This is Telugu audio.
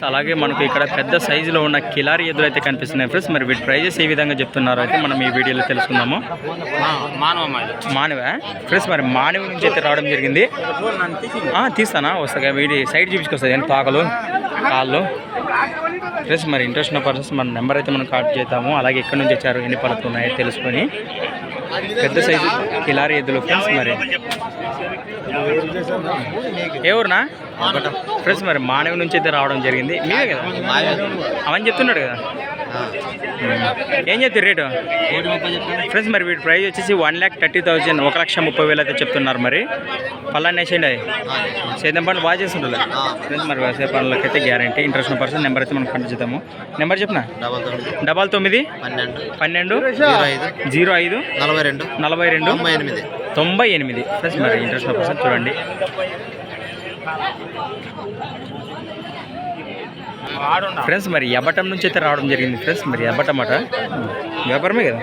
అలాగే మనకు ఇక్కడ పెద్ద సైజులో ఉన్న కిలారి ఎద్దులు అయితే కనిపిస్తున్నాయి ఫ్రెండ్స్. మరి వీటి ప్రైజెస్ ఏ విధంగా చెప్తున్నారో అయితే మనం ఈ వీడియోలో తెలుసుకుందాము. మానవ ఫ్రెండ్స్, మరి మానవ నుంచి అయితే రావడం జరిగింది. తీస్తానా వస్తా వీడి సైడ్ చూపించుకొస్తుంది ఏంటి పాకలు కాళ్ళు ఫ్రెండ్స్. మరి ఇంట్రెస్ట్ ఉన్న పర్సన్స్ మన నెంబర్ అయితే మనం కాల్ చేద్దాము. అలాగే ఎక్కడి నుంచి వచ్చారు ఎన్ని పళ్ళతో ఉన్నాయో తెలుసుకొని పెద్ద సైజు కిలారి ఎద్దులు ఫ్రెండ్స్. మరి ఏ ఊరునా ఫ్రెండ్స్? మరి మానవ నుంచి అయితే రావడం జరిగింది. మీరే కదా అవని చెప్తున్నాడు కదా, ఏం చెప్తారు రేటు ఫ్రెండ్స్? మరి వీటి ప్రైస్ వచ్చేసి 1,30,000 1,30,000 అయితే చెప్తున్నారు. మరి పళ్ళని వేసేయండి, అది సేద్యం పనులు బాగా చేస్తుంటారు ఫ్రెండ్స్. మరి వ్యవసాయ పనులకి అయితే గ్యారంటీ. ఇంట్రెస్ట్ ఉన్న పర్సన్ నెంబర్ అయితే మనం కంటెక్ట్ చేద్దాము. నెంబర్ చెప్పిన 99 12 05 42 98 ఫ్రెండ్స్. మరి ఇంట్రెస్ట్ ఉన్న పర్సన్ చూడండి. ఫ్రెండ్స్, మరి ఎబటం నుంచి అయితే రావడం జరిగింది ఫ్రెండ్స్. మరి ఎబటం అట వ్యాపారమే కదా.